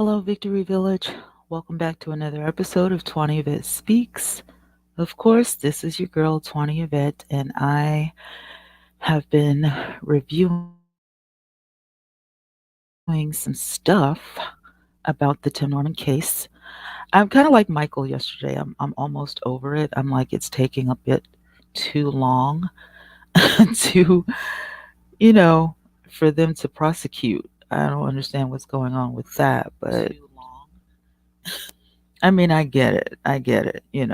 Hello, Victory Village. Welcome back to another episode of 20 Yvette Speaks. Of course, this is your girl, 20 Yvette, and I have been reviewing some stuff about the Tim Norman case. I'm kind of like Michael yesterday. I'm almost over it. I'm like, it's taking a bit too long to, you know, for them to prosecute. I don't understand what's going on with that, but I mean, I get it. I get it. You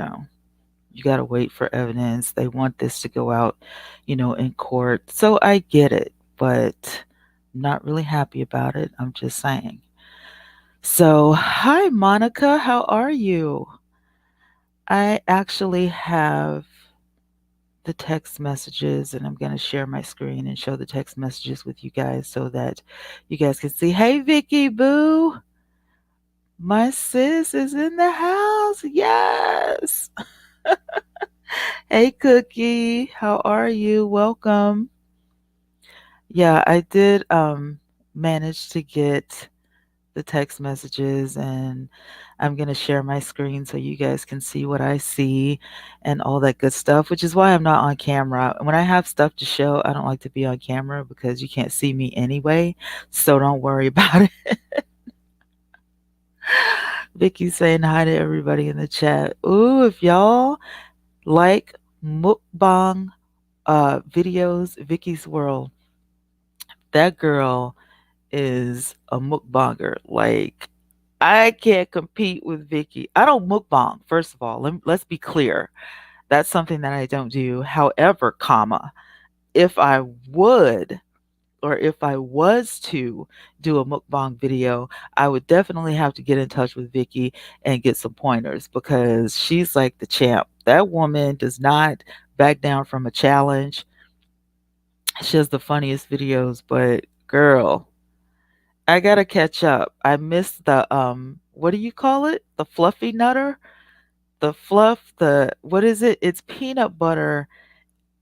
got to wait for evidence. They want this to go out, in court. So I get it, but I'm not really happy about it. I'm just saying. So, hi, Monica. How are you? I actually have the text messages, and I'm going to share my screen and show the text messages with you guys so that you guys can see. Hey, Vicky Boo. My sis is in the house. Yes. Hey, Cookie. How are you? Welcome. Yeah, I did manage to get the text messages, and I'm going to share my screen so you guys can see what I see and all that good stuff, which is why I'm not on camera. When I have stuff to show, I don't like to be on camera because you can't see me anyway. So don't worry about it. Vicky's saying hi to everybody in the chat. Ooh, if y'all like mukbang videos, Vicky's World, that girl is a mukbanger. Like, I can't compete with Vicky. I don't mukbang, first of all. Let's be clear. That's something that I don't do. However, comma, if I would or if I was to do a mukbang video, I would definitely have to get in touch with Vicky and get some pointers because she's like the champ. That woman does not back down from a challenge. She has the funniest videos, but girl, I gotta catch up. I missed the what do you call it? The fluffy nutter? The fluff, the what is it? It's peanut butter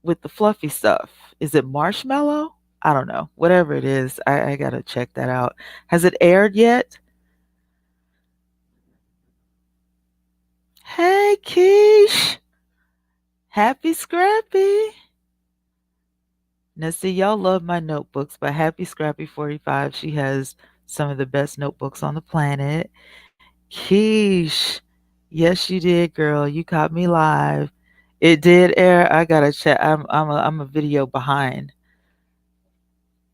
with the fluffy stuff. Is it marshmallow? I don't know. Whatever it is, I gotta check that out. Has it aired yet? Hey Keish. Happy Scrappy. Now see y'all love my notebooks, but Happy Scrappy 45, she has some of the best notebooks on the planet. Keish. Yes, you did, girl. You caught me live. It did air. I gotta check. I'm a video behind.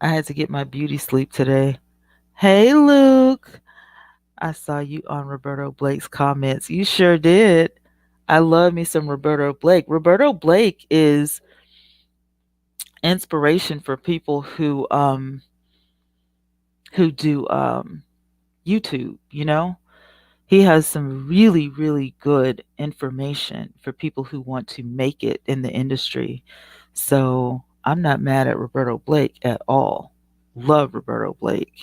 I had to get my beauty sleep today. Hey, Luke. I saw you on Roberto Blake's comments. You sure did. I love me some Roberto Blake. Roberto Blake is inspiration for people who do YouTube, you know? He has some really, really good information for people who want to make it in the industry. So I'm not mad at Roberto Blake at all. Love Roberto Blake.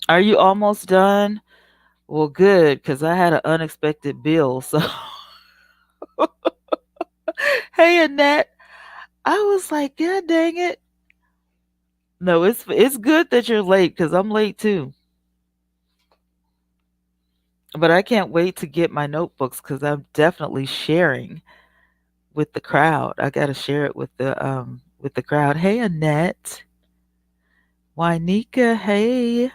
Are you almost done? Well, good, because I had an unexpected bill. So, hey, Annette, I was like, God dang it. No, it's good that you're late because I'm late too. But I can't wait to get my notebooks because I'm definitely sharing with the crowd. I gotta share it with the crowd. Hey Annette. Wynika, hey.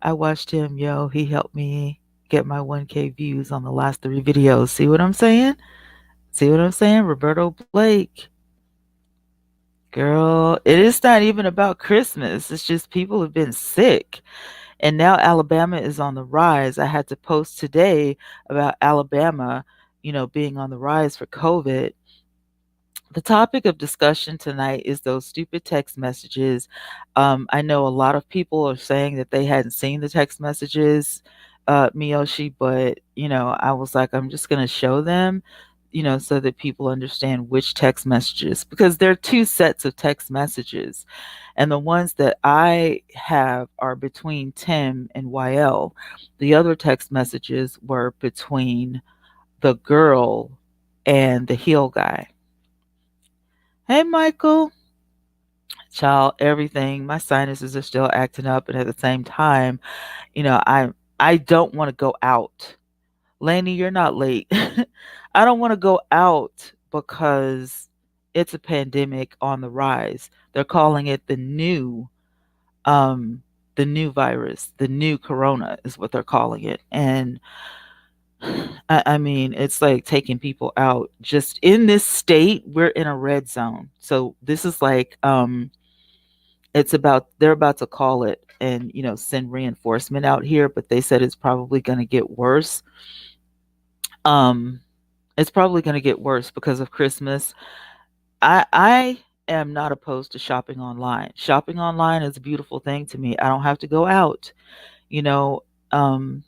I watched him, yo. He helped me get my 1K views on the last 3 videos. See what I'm saying? See what I'm saying? Roberto Blake. Girl, it is not even about Christmas. It's just people have been sick. And now Alabama is on the rise. I had to post today about Alabama, being on the rise for COVID. The topic of discussion tonight is those stupid text messages. I know a lot of people are saying that they hadn't seen the text messages, Miyoshi, but I was like, I'm just going to show them, so that people understand which text messages, because there are two sets of text messages, and the ones that I have are between Tim and Waiel. The other text messages were between the girl and the heel guy. Hey, Michael. Child, everything. My sinuses are still acting up, and at the same time, I don't want to go out. Laney, you're not late. I don't want to go out because it's a pandemic on the rise. They're calling it um the new virus, the new corona is what they're calling it. And I mean, it's like taking people out. Just in this state, we're in a red zone. So this is like they're about to call it and send reinforcement out here, but they said it's probably going to get worse. Um it's probably going to get worse because of Christmas. I am not opposed to shopping online. Shopping online is a beautiful thing to me. I don't have to go out. You know, um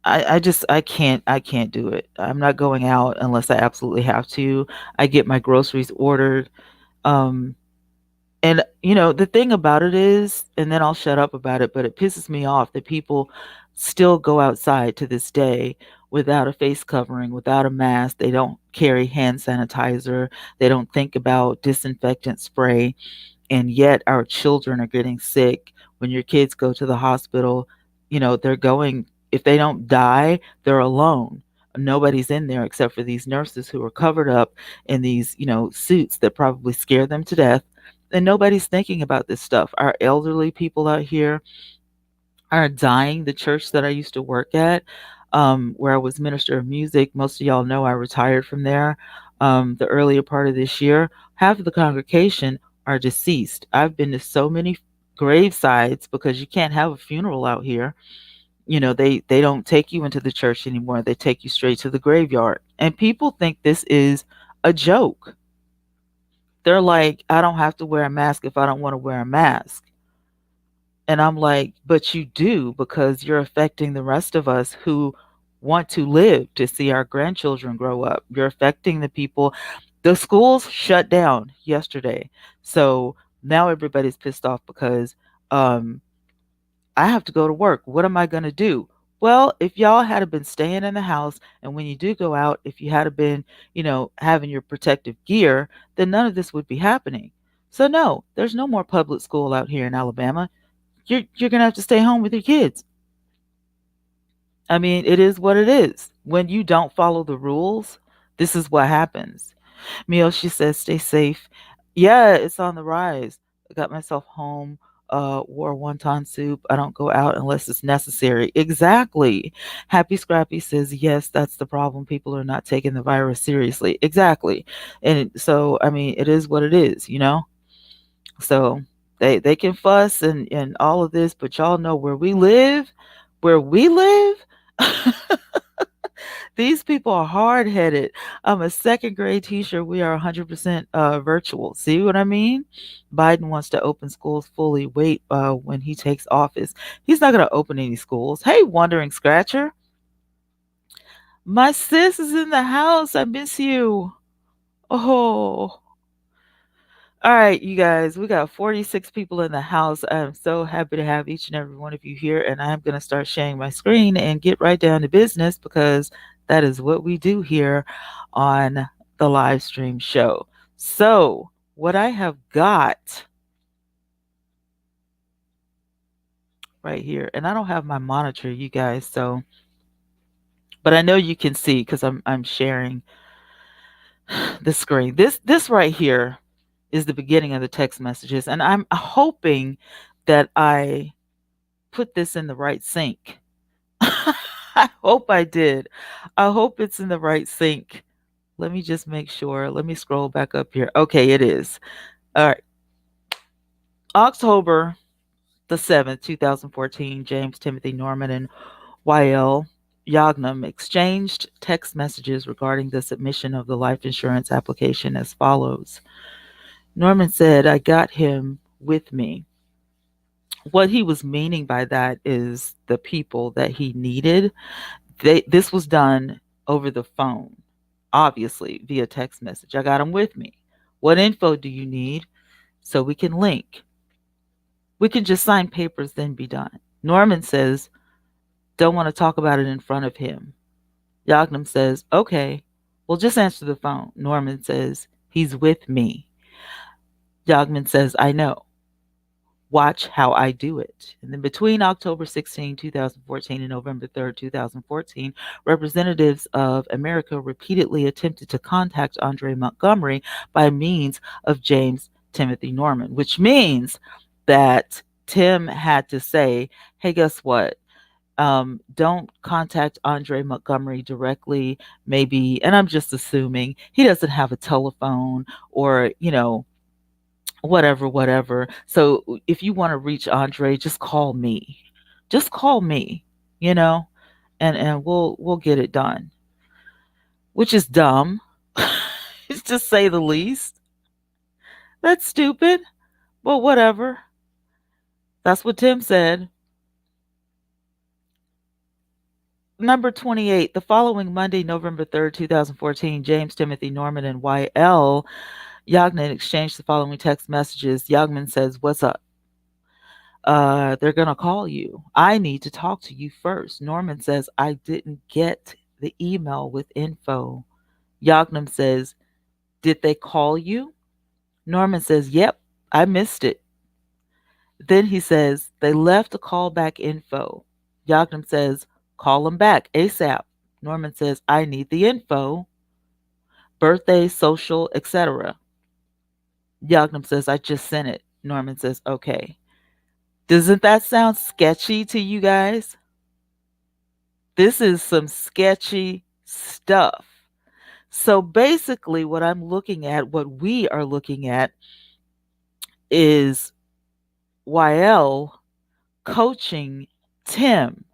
I can't do it. I'm not going out unless I absolutely have to. I get my groceries ordered. Um and the thing about it is, and then I'll shut up about it, but it pisses me off that people still go outside to this day without a face covering, without a mask. They don't carry hand sanitizer. They don't think about disinfectant spray. And yet our children are getting sick. When your kids go to the hospital, they're going, if they don't die, they're alone. Nobody's in there except for these nurses who are covered up in these suits that probably scare them to death, and nobody's thinking about this stuff. Our elderly people out here are dying. The church that I used to work at, where I was minister of music, most of y'all know I retired from there the earlier part of this year. Half of the congregation are deceased. I've been to so many gravesides because you can't have a funeral out here. They don't take you into the church anymore. They take you straight to the graveyard. And people think this is a joke. They're like, I don't have to wear a mask if I don't want to wear a mask. And I'm like, but you do, because you're affecting the rest of us who want to live to see our grandchildren grow up. You're affecting the people. The schools shut down yesterday. So now everybody's pissed off because um, I have to go to work. What am I going to do? Well, if y'all had been staying in the house, and when you do go out, if you had been, having your protective gear, then none of this would be happening. So no, there's no more public school out here in Alabama. You're gonna have to stay home with your kids. I mean, it is what it is. When you don't follow the rules, this is what happens. Mio, she says, stay safe. Yeah, it's on the rise. I got myself home, wore wonton soup. I don't go out unless it's necessary. Exactly. Happy Scrappy says, yes, that's the problem. People are not taking the virus seriously. Exactly. And so, I mean, it is what it is. So they can fuss and all of this, but y'all know where we live, these people are hard headed. I'm a second grade teacher. We are 100% virtual. See what I mean? Biden wants to open schools fully. Wait when he takes office. He's not going to open any schools. Hey, Wandering Scratcher. My sis is in the house. I miss you. Oh. All right, you guys, we got 46 people in the house. I'm so happy to have each and every one of you here, and I'm going to start sharing my screen and get right down to business because that is what we do here on the live stream show. So, what I have got right here, and I don't have my monitor, you guys, so, but I know you can see because I'm sharing the screen. This right here is the beginning of the text messages, and I'm hoping that I put this in the right sync. I hope I did. I hope it's in the right sync. Let me just make sure. Let me scroll back up here. Okay, it is. All right. October the 7th, 2014, James Timothy Norman and Waiel Yaghnam exchanged text messages regarding the submission of the life insurance application as follows. Norman said, I got him with me. What he was meaning by that is the people that he needed. This was done over the phone, obviously via text message. I got them with me. What info do you need so we can link? We can just sign papers, then be done. Norman says, don't want to talk about it in front of him. Yaghnam says, okay, well, just answer the phone. Norman says, he's with me. Yaghnam says, I know. Watch how I do it. And then between October 16, 2014 and November 3rd, 2014, representatives of America repeatedly attempted to contact Andre Montgomery by means of James Timothy Norman, which means that Tim had to say, hey, guess what? Don't contact Andre Montgomery directly. Maybe, and I'm just assuming he doesn't have a telephone or, whatever, whatever. So if you want to reach Andre, just call me. Just call me, you know, and we'll get it done. Which is dumb. To say the least. That's stupid. But whatever. That's what Tim said. Number 28, the following Monday, November 3rd, 2014, James Timothy Norman and Waiel Yaghnam exchanged the following text messages. Yaghnam says, what's up? They're going to call you. I need to talk to you first. Norman says, I didn't get the email with info. Yaghnam says, did they call you? Norman says, yep, I missed it. Then he says, they left a callback info. Yaghnam says, call them back ASAP. Norman says, I need the info. Birthday, social, etc. Yaghnam says, I just sent it. Norman says, okay. Doesn't that sound sketchy to you guys? This is some sketchy stuff. So basically, what we are looking at is Waiel coaching Tim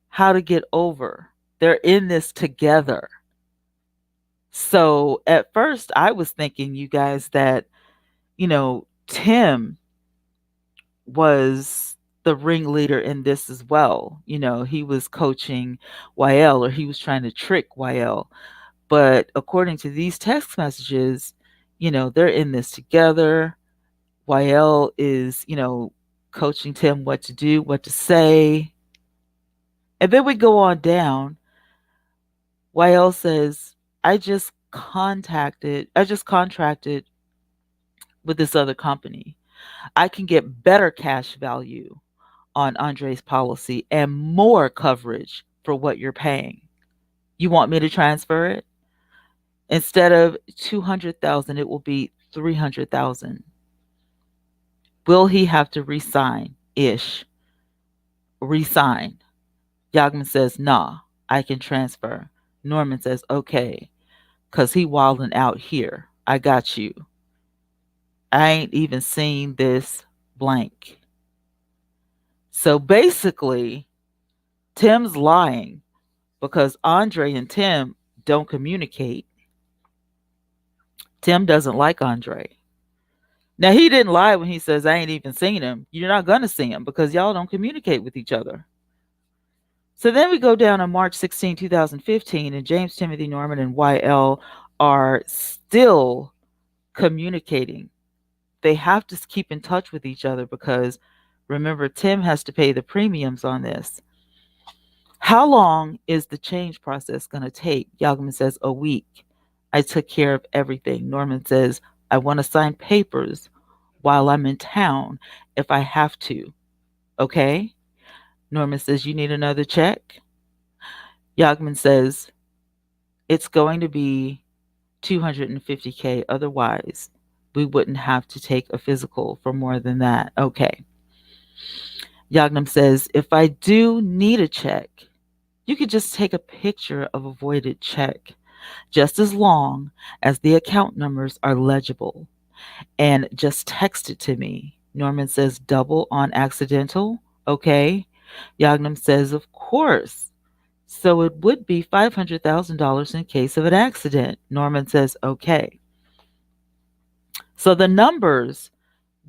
how to get over. They're in this together. So at first, I was thinking, you guys, that, Tim was the ringleader in this as well. He was coaching Waiel, or he was trying to trick Waiel. But according to these text messages, they're in this together. Waiel is, coaching Tim what to do, what to say. And then we go on down. Waiel says, I just contracted with this other company. I can get better cash value on Andre's policy and more coverage for what you're paying. You want me to transfer it? Instead of 200,000, it will be 300,000. Will he have to resign? Resign. Yaghnam says, nah, I can transfer. Norman says, okay, because he wilding out here. I got you. I ain't even seen this blank. So basically, Tim's lying because Andre and Tim don't communicate. Tim doesn't like Andre. Now, he didn't lie when he says, I ain't even seen him. You're not going to see him because y'all don't communicate with each other. So then we go down on March 16, 2015, and James Timothy Norman and Waiel are still communicating. They have to keep in touch with each other because, remember, Tim has to pay the premiums on this. How long is the change process going to take? Yaghnam says, a week. I took care of everything. Norman says, I want to sign papers while I'm in town if I have to. Okay? Norman says, you need another check? Yaghnam says, it's going to be $250K. Otherwise, we wouldn't have to take a physical for more than that. Okay. Yaghnam says, if I do need a check, you could just take a picture of a voided check, just as long as the account numbers are legible, and just text it to me. Norman says, double on accidental. Okay. Yaghnam says, of course. So it would be $500,000 in case of an accident. Norman says, okay. So the numbers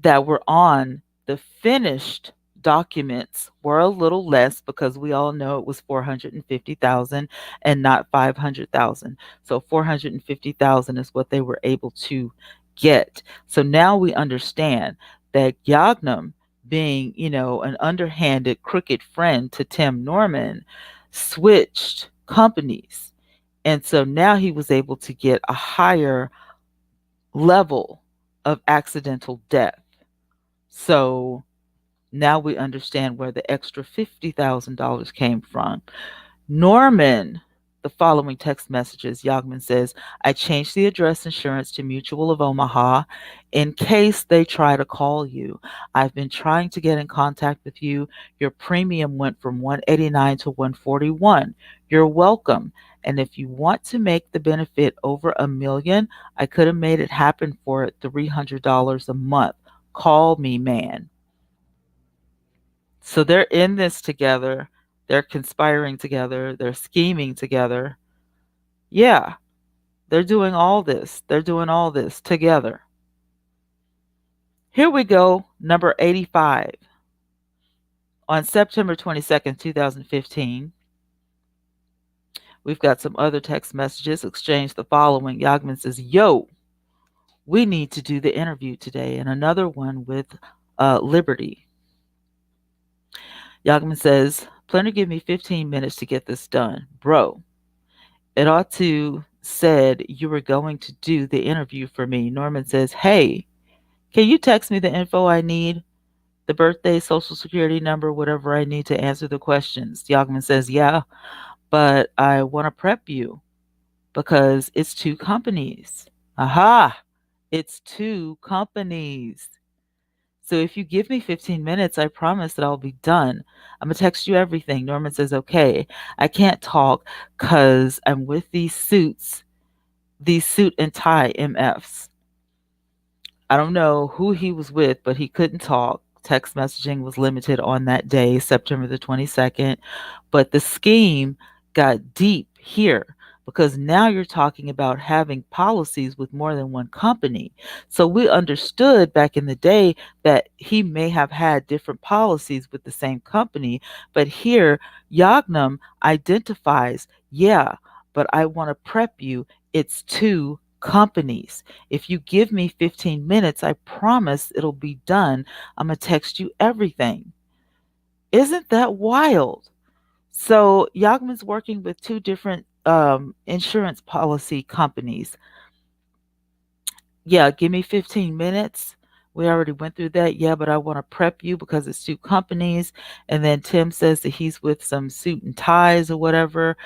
that were on the finished documents were a little less because we all know it was 450,000 and not 500,000. So 450,000 is what they were able to get. So now we understand that Yaghnam, being, an underhanded, crooked friend to Tim Norman, switched companies. And so now he was able to get a higher level of accidental death. So now we understand where the extra $50,000 came from. Norman, the following text messages, Yaghnam says, I changed the address insurance to Mutual of Omaha in case they try to call you. I've been trying to get in contact with you. Your premium went from 189 to 141. You're welcome. And if you want to make the benefit over $1 million, I could have made it happen for $300 a month. Call me, man. So they're in this together. They're conspiring together. They're scheming together. Yeah, they're doing all this. They're doing all this together. Here we go, number 85. On September 22nd, 2015, we've got some other text messages exchanged the following. Yaghnam says, Yo, we need to do the interview today. And another one with Liberty. Yaghnam says, Plan to give me 15 minutes to get this done. Bro, it ought to said you were going to do the interview for me. Norman says, Hey, can you text me the info I need? The birthday, social security number, whatever I need to answer the questions. Yaghnam says, Yeah, but I want to prep you because it's two companies. Aha! It's two companies. So if you give me 15 minutes, I promise that I'll be done. I'm going to text you everything. Norman says, Okay. I can't talk because I'm with these suit and tie MFs. I don't know who he was with, but he couldn't talk. Text messaging was limited on that day, September the 22nd. But the scheme got deep here because now you're talking about having policies with more than one company. So we understood back in the day that he may have had different policies with the same company. But here, Yaghnam identifies, yeah, but I want to prep you. It's two companies. If you give me 15 minutes, I promise it'll be done. I'm going to text you everything. Isn't that wild? So Yagman's working with two different insurance policy companies. Yeah, give me 15 minutes. We already went through that. Yeah, but I want to prep you because it's two companies. And then Tim says that he's with some suit and ties or whatever.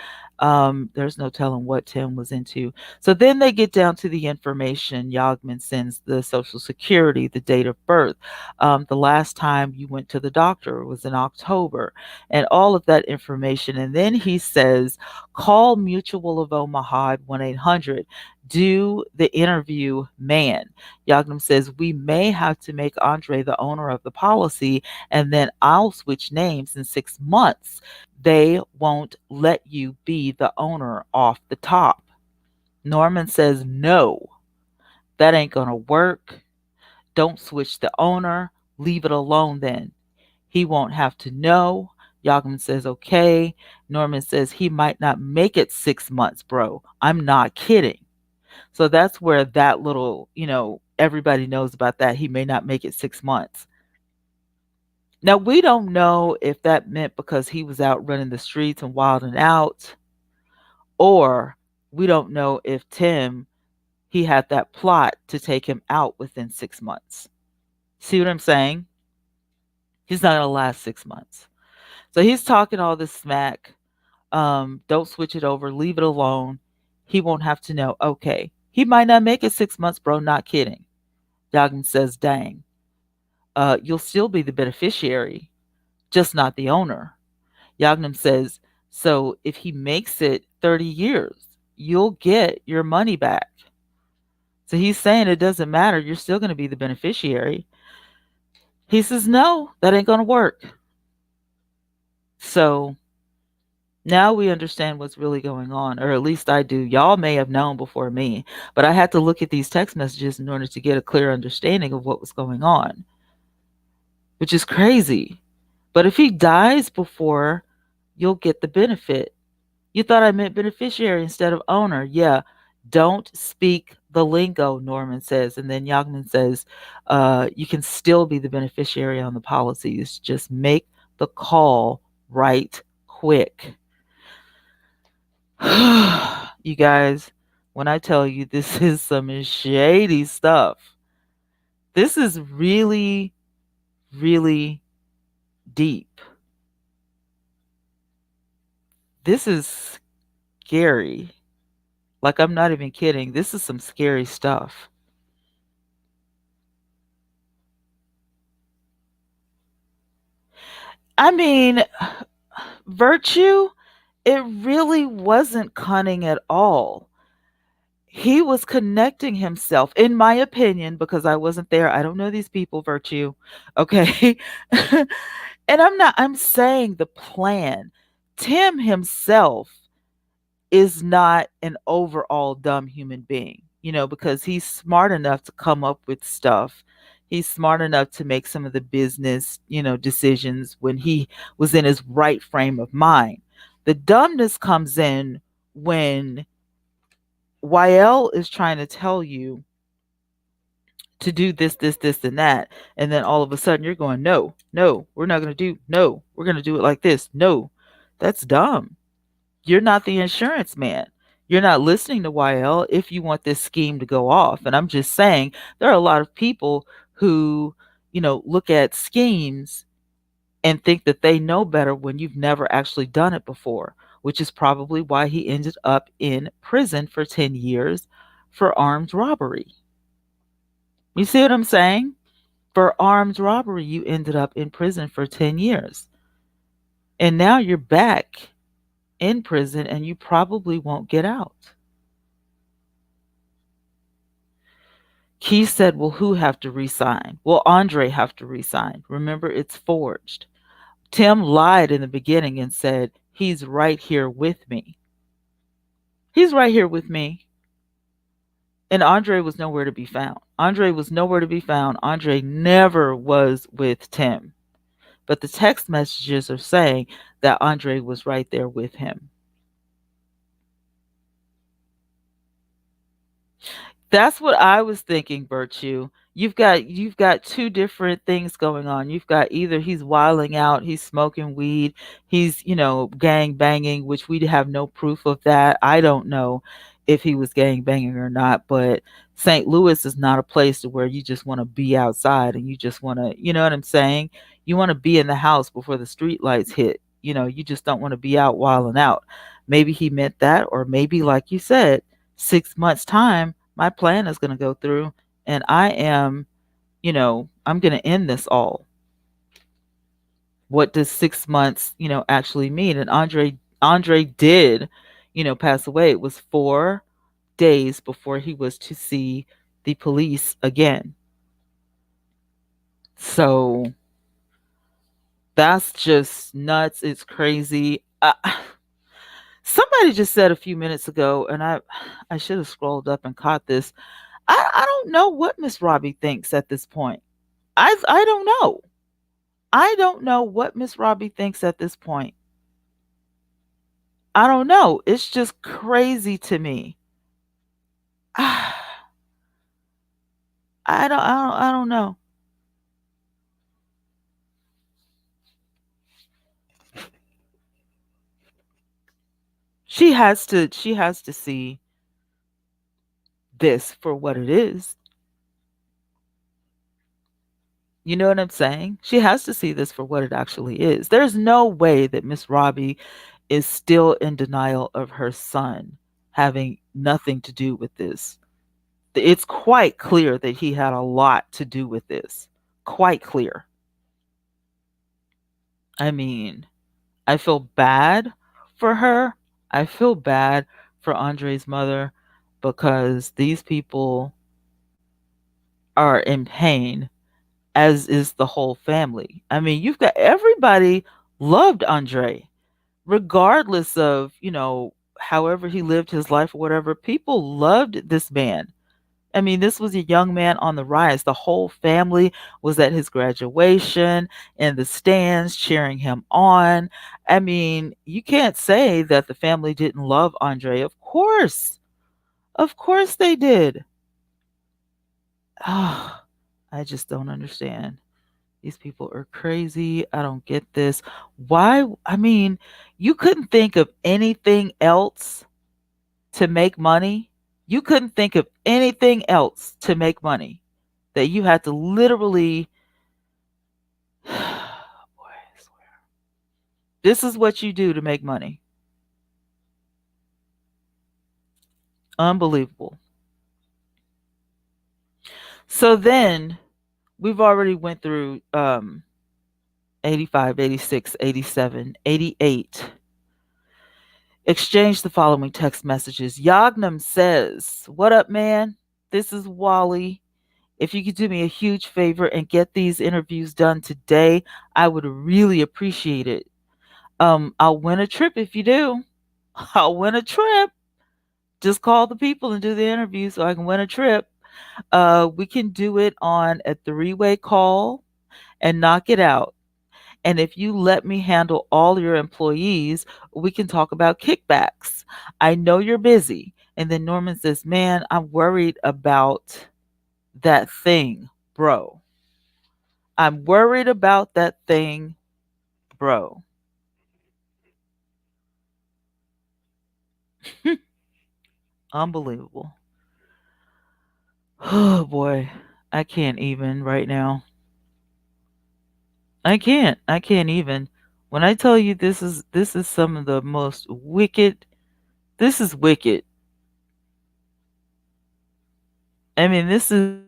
There's no telling what Tim was into. So then they get down to the information. Yagman sends the social security, the date of birth. The last time you went to the doctor was in October, and all of that information. And then he says, call Mutual of Omaha at 1-800. Do the interview, man. Yaghnam says, we may have to make Andre the owner of the policy, and then I'll switch names in 6 months. They won't let you be the owner off the top. Norman says, no, that ain't going to work. Don't switch the owner. Leave it alone then. He won't have to know. Yaghnam says, okay. Norman says, he might not make it 6 months, bro. I'm not kidding. So that's where that little, everybody knows about that. He may not make it 6 months. Now, we don't know if that meant because he was out running the streets and wilding out, or we don't know if he had that plot to take him out within 6 months. See what I'm saying? He's not going to last 6 months. So he's talking all this smack. Don't switch it over. Leave it alone. He won't have to know. Okay. He might not make it 6 months, bro. Not kidding. Yaghnam says, dang. You'll still be the beneficiary, just not the owner. Yaghnam says, so if he makes it 30 years, you'll get your money back. So he's saying it doesn't matter. You're still going to be the beneficiary. He says, no, that ain't going to work. So now we understand what's really going on, or at least I do. Y'all may have known before me, but I had to look at these text messages in order to get a clear understanding of what was going on, which is crazy. But if he dies before, you'll get the benefit. You thought I meant beneficiary instead of owner. Yeah, don't speak the lingo, Norman says. And then Yaghnam says, you can still be the beneficiary on the policies. Just make the call right quick. You guys, when I tell you this is some shady stuff, This is really, really deep. This is scary. Like, I'm not even kidding. This is some scary stuff. I mean, virtue, it really wasn't cunning at all. He was connecting himself, in my opinion, because I wasn't there. I don't know these people, virtue. Okay. And I'm saying the plan. Tim himself is not an overall dumb human being, because he's smart enough to come up with stuff. He's smart enough to make some of the business, decisions when he was in his right frame of mind. The dumbness comes in when Waiel is trying to tell you to do this, this, this, and that. And then all of a sudden you're going, no, no, we're not going to do, no, we're going to do it like this. No, that's dumb. You're not the insurance man. You're not listening to YL if you want this scheme to go off. And I'm just saying there are a lot of people who, look at schemes and think that they know better when you've never actually done it before, which is probably why he ended up in prison for 10 years for armed robbery. You see what I'm saying? For armed robbery, you ended up in prison for 10 years. And now you're back in prison and you probably won't get out. Keith said, well, who have to resign? Well, Andre have to resign. Remember, it's forged. Tim lied in the beginning and said, he's right here with me. He's right here with me. And Andre was nowhere to be found. Andre was nowhere to be found. Andre never was with Tim. But the text messages are saying that Andre was right there with him. That's what I was thinking, Virtue. You've got two different things going on. You've got either he's wilding out, he's smoking weed, he's, gang banging, which we have no proof of that. I don't know if he was gang banging or not, but St. Louis is not a place to where you just want to be outside and you just want to, you know what I'm saying? You want to be in the house before the street lights hit. You just don't want to be out wilding out. Maybe he meant that, or maybe, like you said, 6 months time my plan is going to go through and I'm going to end this all. What does 6 months, actually mean? And Andre did, pass away. It was 4 days before he was to see the police again. So that's just nuts. It's crazy. Somebody just said a few minutes ago, and I should have scrolled up and caught this. I don't know what Miss Robbie thinks at this point. I don't know. I don't know what Miss Robbie thinks at this point. I don't know. It's just crazy to me. I don't know. She has to see this for what it is. You know what I'm saying? She has to see this for what it actually is. There's no way that Miss Robbie is still in denial of her son having nothing to do with this. It's quite clear that he had a lot to do with this. Quite clear. I mean, I feel bad for her. I feel bad for Andre's mother because these people are in pain, as is the whole family. I mean, you've got everybody loved Andre, regardless of, however he lived his life or whatever. People loved this man. I mean, this was a young man on the rise. The whole family was at his graduation in the stands cheering him on. I mean, you can't say that the family didn't love Andre. Of course. Of course they did. Oh, I just don't understand. These people are crazy. I don't get this. Why? I mean, you couldn't think of anything else to make money. You couldn't think of anything else to make money that you had to literally boy, I swear. This is what you do to make money. Unbelievable. So then we've already went through 85, 86, 87, 88. Exchange the following text messages. Yaghnam says, "What up, man? This is Wally. If you could do me a huge favor and get these interviews done today, I would really appreciate it. I'll win a trip if you do. I'll win a trip. Just call the people and do the interview so I can win a trip. We can do it on a three-way call and knock it out. And if you let me handle all your employees, we can talk about kickbacks. I know you're busy." And then Norman says, "Man, I'm worried about that thing, bro. I'm worried about that thing, bro." Unbelievable. Oh boy. I can't even right now. I can't. I can't even. When I tell you this is some of the most wicked, this is wicked. I mean, this is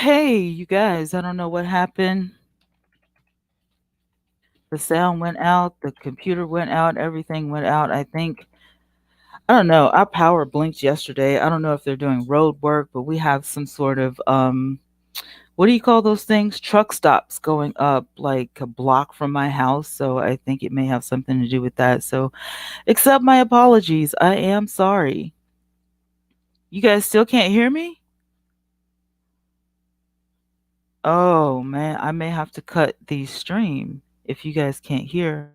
Hey, you guys, I don't know what happened. The sound went out, the computer went out, everything went out. I don't know. Our power blinked yesterday. I don't know if they're doing road work, but we have some sort of what do you call those things? Truck stops going up like a block from my house. So I think it may have something to do with that. So accept my apologies. I am sorry. You guys still can't hear me? Oh man, I may have to cut the stream if you guys can't hear.